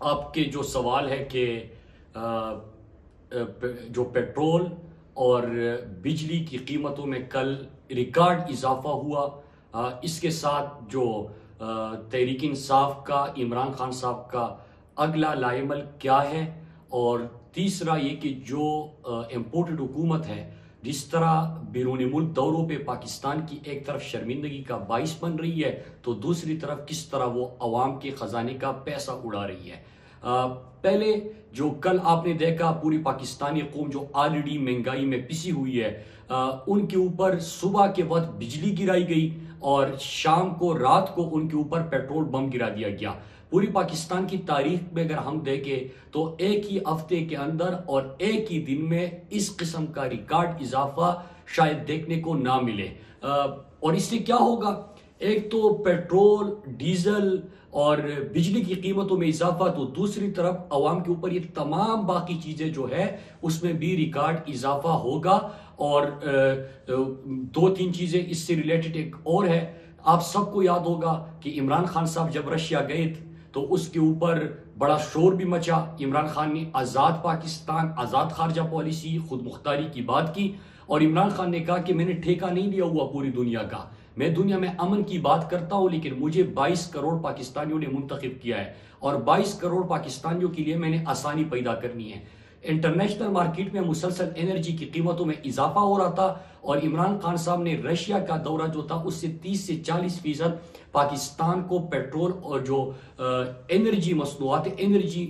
आपके जो सवाल है कि जो पेट्रोल और बिजली की कीमतों में कल रिकॉर्ड इजाफा हुआ, इसके साथ जो तहरीक इंसाफ का इमरान खान साहब का अगला लाएमल क्या है, और तीसरा ये कि जो इम्पोर्टेड हुकूमत है जिस तरह बैरून मुल्क दौरों पे पाकिस्तान की एक तरफ शर्मिंदगी का बाइस बन रही है तो दूसरी तरफ किस तरह वो अवाम के खजाने का पैसा उड़ा रही है। पहले जो कल आपने देखा पूरी पाकिस्तानी कौम जो ऑलरेडी महंगाई में पिसी हुई है, उनके ऊपर सुबह के वक्त बिजली गिराई गई और शाम को रात को उनके ऊपर पेट्रोल बम गिरा दिया गया। पूरी पाकिस्तान की तारीख में अगर हम देखें तो एक ही हफ्ते के अंदर और एक ही दिन में इस किस्म का रिकॉर्ड इजाफा शायद देखने को ना मिले। और इससे क्या होगा, एक तो पेट्रोल डीजल और बिजली की कीमतों में इजाफा, तो दूसरी तरफ अवाम के ऊपर ये तमाम बाकी चीजें जो है उसमें भी रिकॉर्ड इजाफा होगा। और दो तीन चीजें इससे रिलेटेड एक और है, आप सबको याद होगा कि इमरान खान साहब जब रशिया गए थे तो उसके ऊपर बड़ा शोर भी मचा। इमरान खान ने आजाद पाकिस्तान, आजाद खारजा पॉलिसी, खुद मुख्तारी की बात की और इमरान खान ने कहा कि मैंने ठेका नहीं लिया हुआ पूरी दुनिया का, मैं दुनिया में अमन की बात करता हूं, लेकिन मुझे 22 करोड़ पाकिस्तानियों ने मुंतखब किया है और 22 करोड़ पाकिस्तानियों के लिए मैंने आसानी पैदा करनी है। इंटरनेशनल मार्केट में मुसलसल एनर्जी की कीमतों में इजाफा हो रहा था और इमरान खान साहब ने रशिया का दौरा जो था उससे 30 से 40% पाकिस्तान को पेट्रोल और जो एनर्जी मसनूआत एनर्जी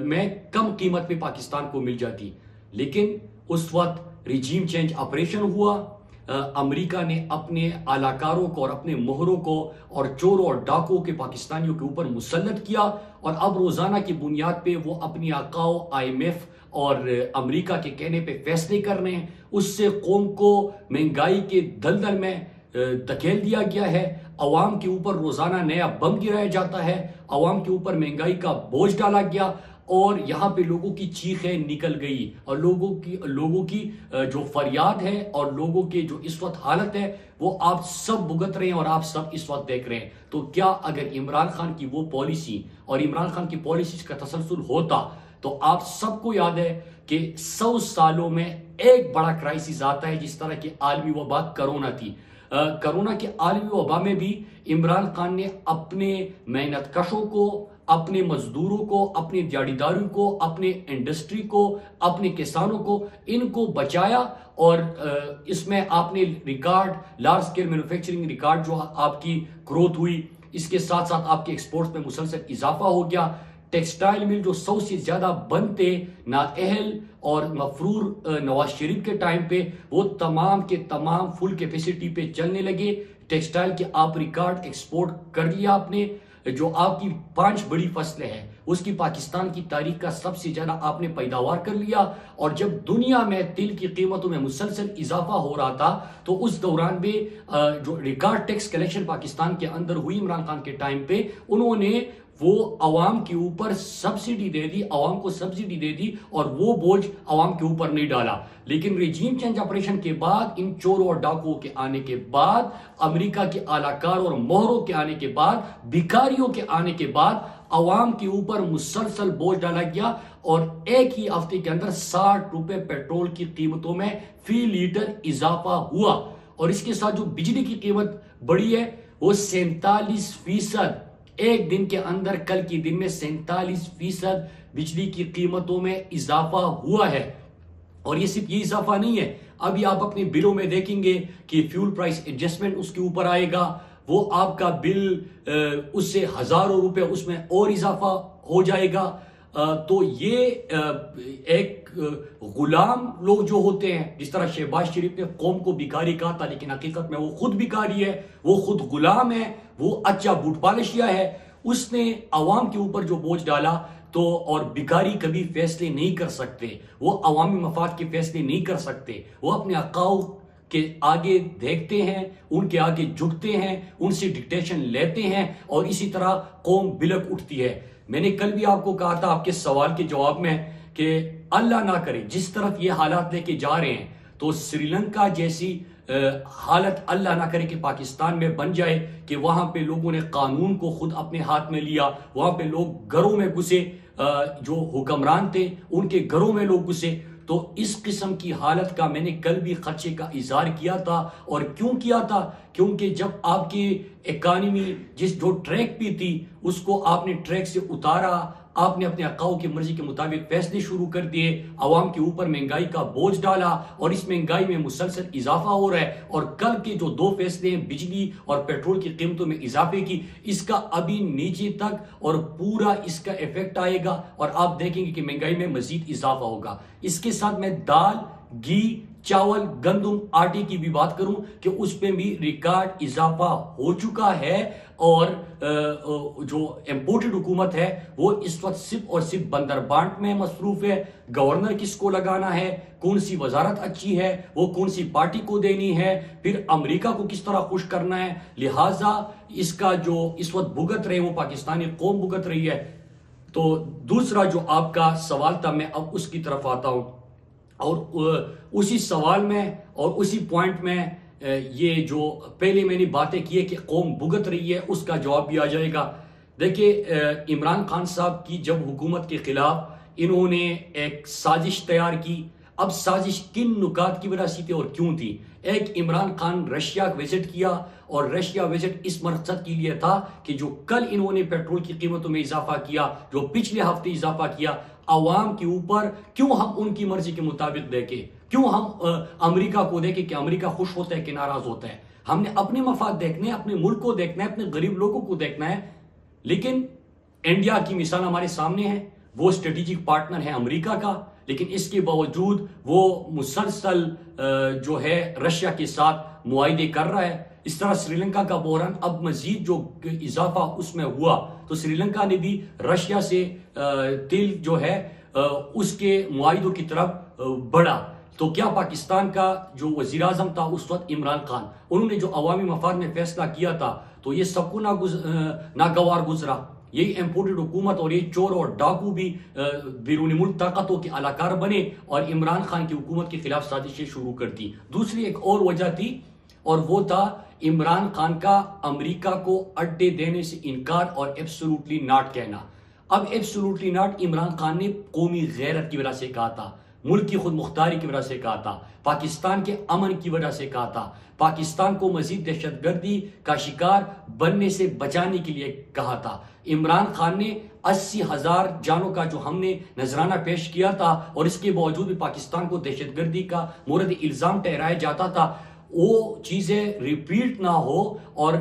में कम कीमत पे पाकिस्तान को मिल जाती। लेकिन उस वक्त रिजीम चेंज ऑपरेशन हुआ, अमेरिका ने अपने आलाकारों को और अपने मोहरों को और चोरों और डाकुओं के पाकिस्तानियों के ऊपर मुसल्लत किया और अब रोजाना की बुनियाद पे वो अपनी आकाओं IMF और अमेरिका के कहने पे फैसले कर रहे हैं। उससे कौम को महंगाई के दलदल में धकेल दिया गया है। अवाम के ऊपर रोजाना नया बम गिराया जाता है, अवाम के ऊपर महंगाई का बोझ डाला गया और यहाँ पे लोगों की चीखें निकल गई और लोगों की जो फरियाद है और लोगों के जो इस वक्त हालत है वो आप सब भुगत रहे हैं और आप सब इस वक्त देख रहे हैं। तो क्या अगर इमरान खान की वो पॉलिसी और इमरान खान की पॉलिसीज का तसलसल होता तो आप सबको याद है कि 100 सालों में एक बड़ा क्राइसिस आता है जिस तरह की आलमी वबा कोरोना थी। कोरोना के आलमी वबा में भी इमरान खान ने अपने मेहनत कशों को, अपने मजदूरों को, अपने दिहाड़ीदारों को, अपने इंडस्ट्री को, अपने किसानों को, इनको बचाया और इसमें आपने record large scale manufacturing record जो आपकी ग्रोथ हुई, इसके साथ साथ आपके एक्सपोर्ट्स में मुसलसल इजाफा हो गया। टेक्सटाइल मिल जो 100 से ज्यादा बनते नाअहल और मफरूर नवाज शरीफ के टाइम पे, वो तमाम के तमाम फुल कैपेसिटी पे चलने लगे। टेक्सटाइल के आप रिकॉर्ड एक्सपोर्ट कर लिया आपने। जो आपकी 5 बड़ी फसलें हैं उसकी पाकिस्तान की तारीख का सबसे ज्यादा आपने पैदावार कर लिया। और जब दुनिया में तेल की कीमतों में मुसलसल इजाफा हो रहा था तो उस दौरान भी जो रिकॉर्ड टैक्स कलेक्शन पाकिस्तान के अंदर हुई इमरान खान के टाइम पे, उन्होंने वो अवाम के ऊपर सब्सिडी दे दी, अवाम को सब्सिडी दे दी और वो बोझ अवाम के ऊपर नहीं डाला। लेकिन रिजीम चेंज ऑपरेशन के बाद, इन चोरों और डाकुओं के आने के बाद, अमेरिका के आलाकार और मोहरों के आने के बाद, भिखारियों के आने के बाद अवाम के ऊपर मुसलसल बोझ डाला गया और एक ही हफ्ते के अंदर 60 रुपए पेट्रोल की कीमतों में फी लीटर इजाफा हुआ। और इसके साथ जो बिजली की कीमत बढ़ी है वो 47%। एक दिन के अंदर, कल के दिन में 47% बिजली की कीमतों में इजाफा हुआ है। और ये सिर्फ ये इजाफा नहीं है, अभी आप अपने बिलों में देखेंगे कि फ्यूल प्राइस एडजस्टमेंट उसके ऊपर आएगा, वो आपका बिल उससे हजारों रुपए उसमें और इजाफा हो जाएगा। तो ये एक गुलाम लोग जो होते हैं, जिस तरह शहबाज शरीफ ने कौम को भिखारी कहा था, लेकिन हकीकत में वो खुद भिखारी है, वो खुद गुलाम है, वो अच्छा बूट पालिशिया है। उसने अवाम के ऊपर जो बोझ डाला, तो और भिखारी कभी फैसले नहीं कर सकते, वो अवामी मफाद के फैसले नहीं कर सकते, वो अपने अकाउ के आगे देखते हैं, उनके आगे झुकते हैं, उनसे डिक्टेशन लेते हैं और इसी तरह कौम बिलक उठती है। मैंने कल भी आपको कहा था आपके सवाल के जवाब में कि अल्लाह ना करे जिस तरफ ये हालात लेके जा रहे हैं तो श्रीलंका जैसी हालत अल्लाह ना करे कि पाकिस्तान में बन जाए कि वहां पे लोगों ने कानून को खुद अपने हाथ में लिया, वहां पे लोग घरों में घुसे, जो हुक्मरान थे उनके घरों में लोग घुसे। तो इस किस्म की हालत का मैंने कल भी खदशे का इजहार किया था। और क्यों किया था? क्योंकि जब आपकी इकानमी जिस जो ट्रैक पे थी उसको आपने ट्रैक से उतारा, आपने अपने अकाओं की मर्जी के मुताबिक फैसले शुरू कर दिए, आवाम के ऊपर महंगाई का बोझ डाला और इस महंगाई में मुसलसल इजाफा हो रहा है। और कल के जो 2 फैसले हैं बिजली और पेट्रोल की कीमतों में इजाफे की, इसका अभी नीचे तक और पूरा इसका इफेक्ट आएगा और आप देखेंगे कि महंगाई में मजीद इजाफा होगा। इसके साथ मैं दाल, घी, चावल, गंदुम, आटे की भी बात करूं कि उस पे भी रिकॉर्ड इजाफा हो चुका है। और जो इंपोर्टेड हुकूमत है वो इस वक्त सिर्फ और सिर्फ बंदरबांट में मसरूफ है। गवर्नर किसको लगाना है, कौन सी वजारत अच्छी है, वो कौन सी पार्टी को देनी है, फिर अमेरिका को किस तरह खुश करना है, लिहाजा इसका जो इस वक्त भुगत रहे वो पाकिस्तानी कौम भुगत रही है। तो दूसरा जो आपका सवाल था मैं अब उसकी तरफ आता हूं और उसी सवाल में और उसी पॉइंट में ये जो पहले मैंने बातें की है कि कौम भुगत रही है उसका जवाब भी आ जाएगा। देखिए, इमरान खान साहब की जब हुकूमत के खिलाफ इन्होंने एक साजिश तैयार की। अब साजिश किन नुकात की वजह से थी और क्यों थी? एक, इमरान खान रशिया विजिट किया और रशिया विजिट इस मकसद के लिए था कि जो कल इन्होंने पेट्रोल की कीमतों में इजाफा किया, जो पिछले हफ्ते इजाफा किया, अवाम के ऊपर क्यों हम उनकी मर्जी के मुताबिक देखें, क्यों हम अमेरिका को देखें कि अमेरिका खुश होता है कि नाराज होता है। हमने अपने मफाद देखने, अपने मुल्क को देखना है, अपने गरीब लोगों को देखना है। लेकिन इंडिया की मिसाल हमारे सामने है, वो स्ट्रेटेजिक पार्टनर है अमेरिका का, लेकिन इसके बावजूद वो मुसलसल जो है रशिया के साथ मुआहदे कर रहा है। इस तरह श्रीलंका का बहरान अब मजीद जो इजाफा उसमें हुआ तो श्रीलंका ने भी रशिया से तेल जो है उसके मुआहिदों की तरफ बढ़ा। तो क्या पाकिस्तान का जो वजीर आजम था उस वक्त इमरान खान, उन्होंने जो अवामी मफाद में फैसला किया था तो ये सबको नागवार गुजरा। ये इंपोर्टेड हुकूमत और ये चोर और डाकू भी बैरून मुल्क ताकतों के अलाकार बने और इमरान खान की हुकूमत के खिलाफ साजिशें शुरू कर दी। दूसरी एक और वजह थी और वो था इमरान खान का अमेरिका को अड्डे देने से इनकार और एब्सोल्युटली नॉट कहना। अब एब्सोल्युटली नॉट इमरान खान ने कौमी गैरत की वजह से कहा था, मुल्क की खुद मुख्तारी की वजह से कहा था, पाकिस्तान के अमन की वजह से कहा था, पाकिस्तान को मजीद दहशतगर्दी का शिकार बनने से बचाने के लिए कहा था। इमरान खान ने 80,000 जानों का जो हमने नजराना पेश किया था और इसके बावजूद भी पाकिस्तान को दहशतगर्दी का मोरद इल्जाम ठहराया जाता था, वो चीजें रिपीट ना हो और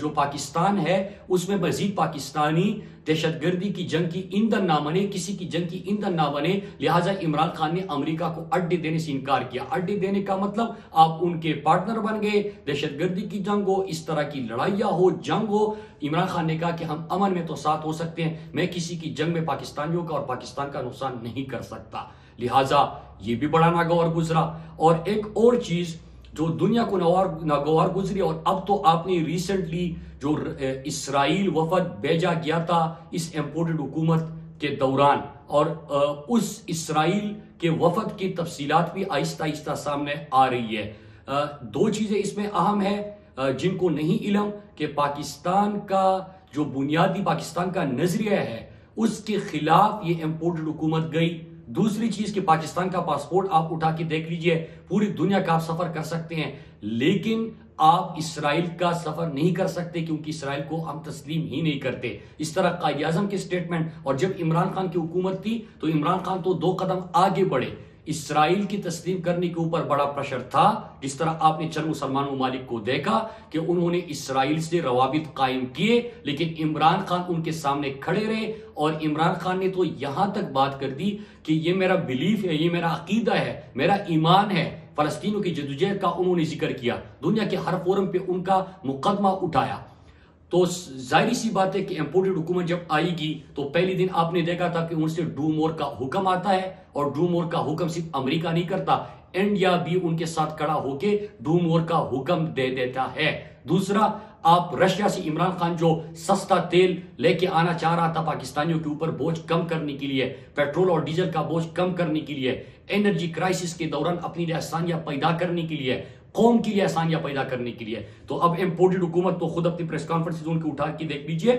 जो पाकिस्तान है उसमें मजीद पाकिस्तानी दहशतगर्दी की जंग की ईंधन ना बने, किसी की जंग की ईंधन ना बने। लिहाजा इमरान खान ने अमेरिका को अड्डे देने से इनकार किया। अड्डे देने का मतलब आप उनके पार्टनर बन गए, दहशतगर्दी की जंग हो, इस तरह की लड़ाइयां हो, जंग हो। इमरान खान ने कहा कि हम अमन में तो साथ हो सकते हैं, मैं किसी की जंग में पाकिस्तानियों का और पाकिस्तान का नुकसान नहीं कर सकता। लिहाजा ये भी बड़ा नागवार गुजरा। और एक और चीज जो दुनिया को नागवार गुजरी, और अब तो आपने रिसेंटली जो इसराइल वफद भेजा गया था इस इंपोर्टेड हुकूमत के दौरान, और उस इसराइल के वफद की तफसीलात भी आहिस्ता आहिस्ता सामने आ रही है। 2 चीजें इसमें अहम है जिनको नहीं इलम कि पाकिस्तान का जो बुनियादी पाकिस्तान का नजरिया है उसके खिलाफ ये इंपोर्टेड हुकूमत गई। दूसरी चीज कि पाकिस्तान का पासपोर्ट आप उठा के देख लीजिए, पूरी दुनिया का आप सफर कर सकते हैं, लेकिन आप इसराइल का सफर नहीं कर सकते क्योंकि इसराइल को हम तस्लीम ही नहीं करते। इस तरह कायद आजम के स्टेटमेंट। और जब इमरान खान की हुकूमत थी तो इमरान खान तो 2 कदम आगे बढ़े, इसराइल की तस्लीम करने के ऊपर बड़ा प्रेशर था। जिस तरह आपने चंद मुसलमान ममालिक को देखा कि उन्होंने इसराइल से रवाबित कायम किए, लेकिन इमरान खान उनके सामने खड़े रहे। और इमरान खान ने तो यहां तक बात कर दी कि ये मेरा बिलीफ है, ये मेरा अकीदा है, मेरा ईमान है। फलस्तीनों की जदोजहद का उन्होंने जिक्र किया, दुनिया के हर फोरम पे उनका मुकदमा उठाया। तो जाहिर सी बात है कि इंपोर्टेड हुकूमत जब आएगी तो पहले दिन आपने देखा था कि उनसे डू मोर का हुक्म आता है, और डू मोर का हुक्म सिर्फ अमेरिका नहीं करता, इंडिया भी उनके साथ खड़ा होके डू मोर का हुक्म दे देता है। दूसरा, आप रशिया से इमरान खान जो सस्ता तेल लेके आना चाह रहा था पाकिस्तानियों के ऊपर बोझ कम करने के लिए, पेट्रोल और डीजल का बोझ कम करने के लिए, एनर्जी क्राइसिस के दौरान अपनी लिए आसानियां पैदा करने के लिए, कौम के लिए आसानियां पैदा करने के लिए। तो अब इम्पोर्टेड हुकूमत तो खुद अपनी प्रेस कॉन्फ्रेंस उनकी उठा के देख लीजिए,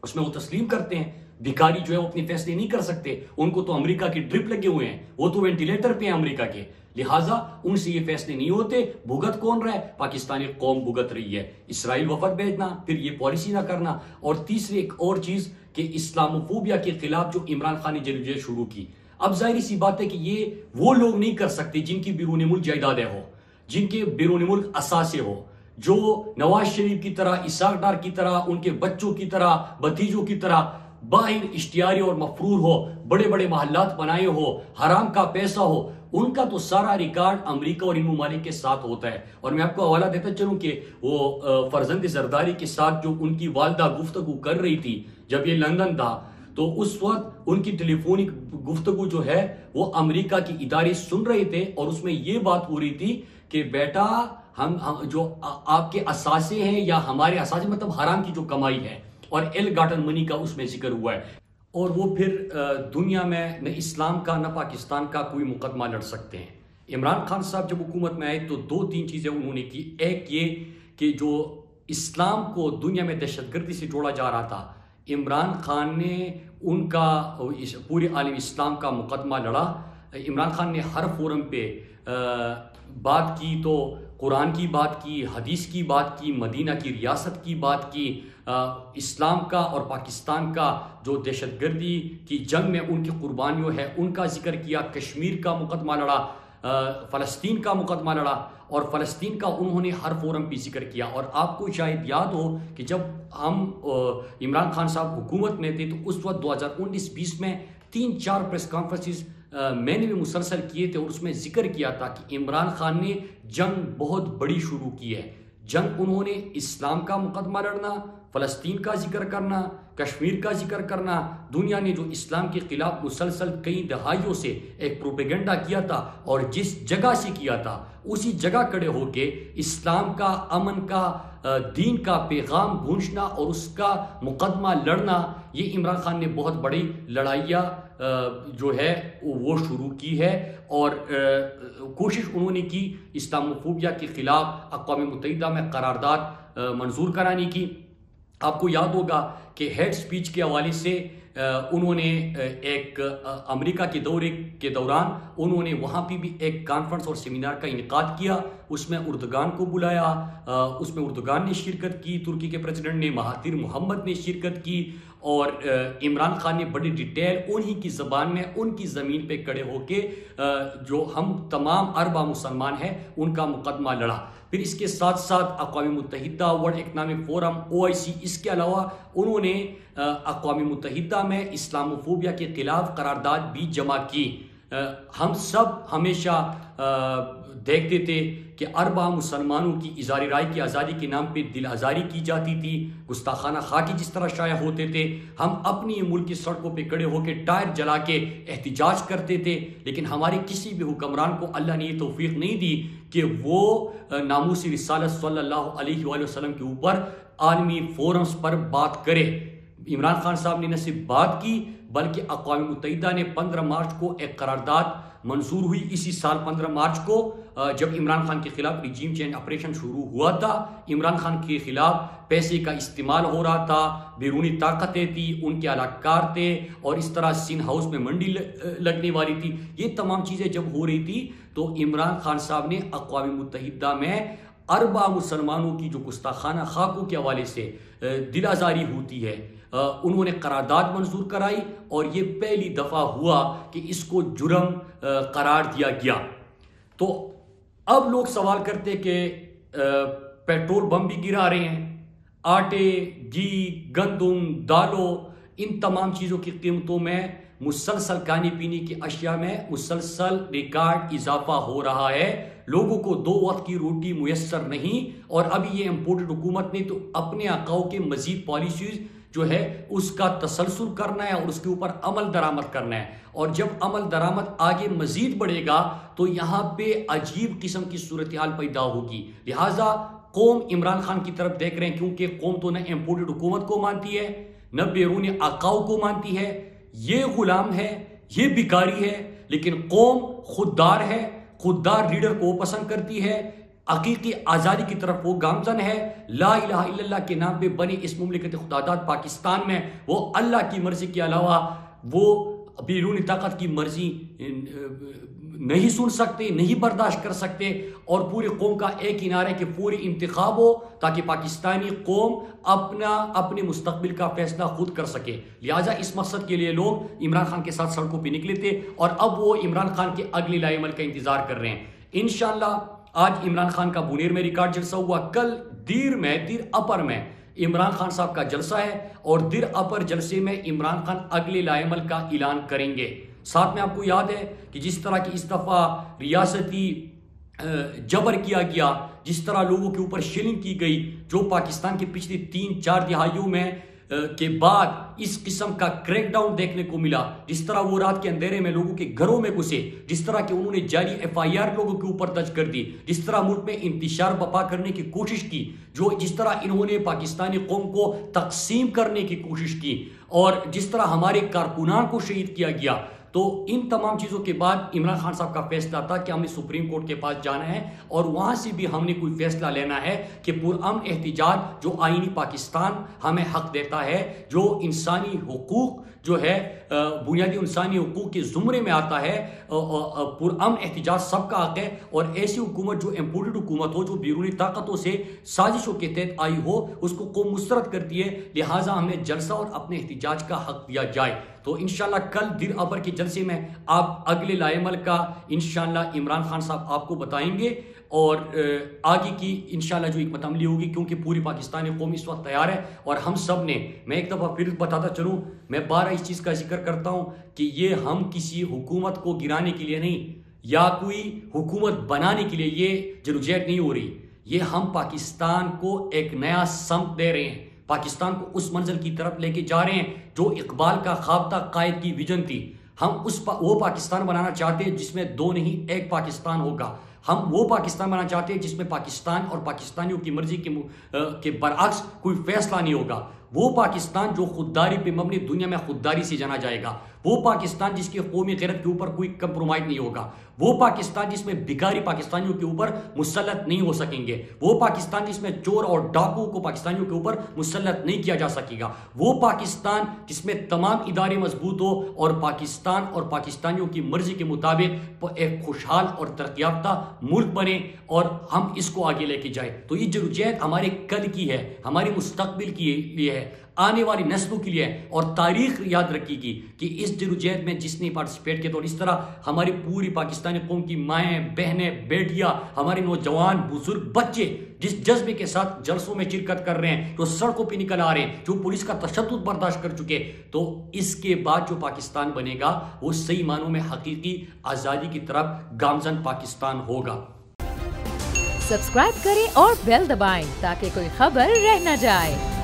उसमें वो तस्लीम करते हैं भिखारी जो है वो अपने फैसले नहीं कर सकते, उनको तो अमेरिका के ड्रिप लगे हुए हैं, वो तो वेंटिलेटर पे हैं अमेरिका के, लिहाजा उनसे ये फैसले नहीं होते। भुगत कौन रहा है? पाकिस्तानी कौम भुगत रही है। इसराइल वफद भेजना, फिर ये पॉलिसी ना करना। और तीसरी एक और चीज कि इस्लामोफोबिया के खिलाफ जो इमरान खान ने जदोजहद शुरू की, अब जाहिर सी बात है कि ये वो लोग नहीं कर सकते जिनकी बैरून मुल्क जायदादें हो, जिनके बैरून मुल्क असासे हो, जो नवाज शरीफ की तरह, इसाक डार की तरह, उनके बच्चों की तरह, भतीजों की तरह बाहिर इश्तियारी और मफरूर हो, बड़े बड़े महल्लात बनाए हो, हराम का पैसा हो। उनका तो सारा रिकॉर्ड अमेरिका और इन ममालिक के साथ होता है। और मैं आपको हवाला देता चलूं कि वो फरजंद जरदारी के साथ जो उनकी वालदा गुफ्तगू कर रही थी जब ये लंदन था, तो उस वक्त उनकी टेलीफोनिक गुफ्तगू जो है वो अमेरिका की इदारे सुन रहे थे और उसमें ये बात हो रही थी कि बेटा हम जो आपके असासे हैं या हमारे असासे मतलब हराम की जो कमाई है, और एल गार्डन मनी का उसमें जिक्र हुआ है। और वो फिर दुनिया में न इस्लाम का न पाकिस्तान का कोई मुकदमा लड़ सकते हैं। इमरान खान साहब जब हुकूमत में आए तो दो तीन चीज़ें उन्होंने की। एक ये कि जो इस्लाम को दुनिया में दहशतगर्दी से जोड़ा जा रहा था, इमरान खान ने उनका पूरे आलम इस्लाम का मुकदमा लड़ा। इमरान खान ने हर फोरम पे बात की, तो कुरान की बात की, हदीस की बात की, मदीना की रियासत की बात की, इस्लाम का और पाकिस्तान का जो दहशतगर्दी की जंग में उनकी कुर्बानियों है उनका जिक्र किया, कश्मीर का मुकदमा लड़ा, फ़लस्तीन का मुकदमा लड़ा, और फ़लस्तीन का उन्होंने हर फोरम पे जिक्र किया। और आपको शायद याद हो कि जब हम इमरान खान साहब हुकूमत में थे तो उस वक्त 2019-20 में 3-4 प्रेस कॉन्फ्रेंसेस मैंने भी मुसलसल किए थे और उसमें जिक्र किया था कि इमरान खान ने जंग बहुत बड़ी शुरू की है। जंग उन्होंने इस्लाम का मुकदमा लड़ना, फ़लस्तीन का जिक्र करना, कश्मीर का जिक्र करना। दुनिया ने जो इस्लाम के खिलाफ मुसलसल कई दहाइयों से एक प्रोपेगेंडा किया था और जिस जगह से किया था उसी जगह खड़े होके इस्लाम का, अमन का, दीन का पैगाम गूंजना और उसका मुकदमा लड़ना, ये इमरान खान ने बहुत बड़ी लड़ाइयाँ जो है वो शुरू की है। और कोशिश उन्होंने की इस्लामोफोबिया के खिलाफ अक़वाम मुत्तहिदा में करारदाद मंजूर कराने की। आपको याद होगा कि हेड स्पीच के हवाले से उन्होंने एक अमेरिका के दौरे के दौरान उन्होंने वहाँ पे भी एक कॉन्फ्रेंस और सेमिनार का इनेकाद किया। उसमें उर्दुगान को बुलाया, उसमें उर्दुगान ने शिरकत की, तुर्की के प्रेसिडेंट ने महातिर मोहम्मद ने शिरकत की, और इमरान खान ने बड़ी डिटेल उन्हीं की ज़बान में उनकी ज़मीन पे खड़े होके जो हम तमाम अरबा मुसलमान हैं उनका मुकदमा लड़ा। फिर इसके साथ साथ अक़वाम मुत्तहिदा, वर्ल्ड इकनॉमिक फोरम, OIC, इसके अलावा उन्होंने अक़वाम मुत्तहिदा में इस्लामोफोबिया के खिलाफ करारदाद भी जमा की। हम सब हमेशा देखते थे कि अरबा मुसलमानों की इज़हार राय की आज़ादी के नाम पे दिल आज़ारी की जाती थी, गुस्ताखाना खाकी जिस तरह शाया होते थे। हम अपनी मुल्क की सड़कों पे खड़े होकर टायर जला के एहतिजाज करते थे, लेकिन हमारे किसी भी हुक्मरान को अल्लाह ने ये तौफीक नहीं दी कि वो नामूस रिसालत सल्लल्लाहु अलैहि वसल्लम के ऊपर आलमी फोरम्स पर बात करे। इमरान खान साहब ने न सिर्फ बात की बल्कि अक़वाम मुत्तहिदा ने 15 मार्च को एक करारदाद मंजूर हुई। इसी साल 15 मार्च को जब इमरान खान के खिलाफ रिजीम चेंज ऑपरेशन शुरू हुआ था, इमरान खान के खिलाफ पैसे का इस्तेमाल हो रहा था, बैरूनी ताकतें थी, उनके अलाकार थे, और इस तरह सिंध हाउस में मंडी लगने वाली थी। ये तमाम चीज़ें जब हो रही थी तो इमरान खान साहब ने अक़वाम मुत्तहिदा में अरबा मुसलमानों की जो गुस्ताखाना खाकों के हवाले से दिल आज़ारी होती है, उन्होंने करारदाद मंजूर कराई, और ये पहली दफ़ा हुआ कि इसको जुर्म करार दिया गया। तो अब लोग सवाल करते कि पेट्रोल बम भी गिरा रहे हैं, आटे, घी, गंदम, दालों, इन तमाम चीज़ों की कीमतों में मुसलसल खाने पीने की अशिया में मुसलसल रिकॉर्ड इजाफा हो रहा है। लोगों को 2 वक्त की रोटी मुयस्सर नहीं, और अभी ये इम्पोर्टेड हुकूमत ने तो अपने आकाओं के मजीद पॉलिसीज जो है उसका तसलसल करना है और उसके ऊपर अमल दरामद करना है। और जब अमल दरामद आगे मजीद बढ़ेगा तो यहाँ पे अजीब किस्म की सूरत हाल पैदा होगी। लिहाजा कौम इमरान खान की तरफ देख रहे हैं, क्योंकि कौम तो न इम्पोर्टेड हुकूमत को मानती है न बैरूनी आकाओं को मानती है। ये गुलाम है, ये भिखारी है, लेकिन कौम खुददार है, खुददार लीडर को पसंद करती है। हकीकी आज़ादी की तरफ वो गामजन है। ला इलाहा इल्लल्लाह के नाम पे बने इस मुमलिकत खुदादाद पाकिस्तान में वो अल्लाह की मर्जी के अलावा वो बैरूनी ताकत की मर्जी नहीं सुन सकते, नहीं बर्दाश्त कर सकते। और पूरी कौम का एक ही नारा है कि पूरी इंतखाब हो ताकि पाकिस्तानी कौम अपने मुस्तकबिल का फैसला खुद कर सके। लिहाजा इस मकसद के लिए लोग इमरान खान के साथ सड़कों पर निकले थे और अब वो इमरान खान के अगले लाएमल का इंतजार कर रहे हैं। इंशाअल्लाह आज इमरान खान का बुनेर में रिकॉर्ड जलसा हुआ, कल दीर अपर में इमरान खान साहब का जलसा है और दीर अपर जलसे में इमरान खान अगले लाएमल का ऐलान करेंगे। साथ में आपको याद है कि जिस तरह की इस दफा रियासती जबर किया गया, जिस तरह लोगों के ऊपर शेलिंग की गई, जो पाकिस्तान के पिछली 3-4 दिहाइयों में के बाद इस किस्म का क्रैकडाउन देखने को मिला, जिस तरह वो रात के अंधेरे में लोगों के घरों में घुसे, जिस तरह के उन्होंने जाली FIR लोगों के ऊपर दर्ज कर दी, जिस तरह मुल्क में इंतशार बपा करने की कोशिश की, जिस तरह इन्होंने पाकिस्तानी कौम को तकसीम करने की कोशिश की और जिस तरह हमारे कारकुनान को शहीद किया गया, तो इन तमाम चीज़ों के बाद इमरान खान साहब का फैसला था कि हमें सुप्रीम कोर्ट के पास जाना है और वहां से भी हमने कोई फैसला लेना है कि पुरअमन एहतिजाज जो आईनी पाकिस्तान हमें हक देता है, जो इंसानी हुकूक जो है बुनियादी इंसानी हुकूक के जुमरे में आता है, पुरअमन एहतिजाज सबका हक है। और ऐसी हुकूमत जो इम्पोर्टेड हुकूमत हो, जो बैरूनी ताकतों से साजिशों के तहत आई हो, उसको कौम मुस्तरद करती है। लिहाजा हमें जलसा और अपने एहतिजाज का हक दिया जाए। तो इंशाल्लाह कल दीर अबर के जलसे में आप अगले लाएमल का इंशाल्लाह इमरान खान साहब आपको बताएंगे और आगे की इंशाल्लाह जो हिकमत अमली होगी, क्योंकि पूरी पाकिस्तानी कौम इस वक्त तैयार है। और हम सब ने, मैं एक दफ़ा फिर बताता चलूँ, मैं 12 इस चीज़ का जिक्र करता हूँ कि ये हम किसी हुकूमत को गिराने के लिए नहीं या कोई हुकूमत बनाने के लिए ये जदोजहद नहीं हो रही, ये हम पाकिस्तान को एक नया समत दे रहे हैं, पाकिस्तान को उस मंजिल की तरफ लेके जा रहे हैं जो इकबाल का ख्वाब था, कायद की विजन थी। हम वो पाकिस्तान बनाना चाहते हैं जिसमें दो नहीं एक पाकिस्तान होगा। हम वो पाकिस्तान बनाना चाहते हैं जिसमें पाकिस्तान और पाकिस्तानियों की मर्जी के बरअक्स कोई फैसला नहीं होगा। वो पाकिस्तान जो खुददारी पे मबनी दुनिया में खुददारी से जाना जाएगा, वो पाकिस्तान जिसकी कौमी गैरत के ऊपर कोई कंप्रोमाइज नहीं होगा, वो पाकिस्तान जिसमें भिखारी पाकिस्तानियों के ऊपर मुसल्लत नहीं हो सकेंगे, वो पाकिस्तान जिसमें चोर और डाकुओं को पाकिस्तानियों के ऊपर मुसल्लत नहीं किया जा सकेगा, वो पाकिस्तान जिसमें तमाम इदारे मजबूत हो और पाकिस्तान और पाकिस्तानियों की मर्जी के मुताबिक एक खुशहाल और तरक्याफ्ता मुल्क बने और हम इसको आगे लेके जाए। तो ये जदोजहद हमारे कल की है, हमारी मुस्तकबिल के लिए है, आने वाली नस्लों के लिए है। और तारीख याद रखेगी कि इस जदोजहद में जिसने पार्टिसिपेट किया, तो इस तरह हमारी पूरी पाकिस्तानी कौम की माएँ, बहनें, बेटियां, हमारे नौजवान, बुजुर्ग, बच्चे जिस जज्बे के साथ जलसों में शिरकत कर रहे हैं, जो सड़कों पर निकल आ रहे हैं, जो पुलिस का तशद्दुद बर्दाश्त कर चुके, तो इसके बाद जो पाकिस्तान बनेगा वो सही मानों में हकीकी आज़ादी की तरफ गामजन पाकिस्तान होगा। सब्सक्राइब करें और बेल दबाएं ताकि कोई खबर रह न जाए।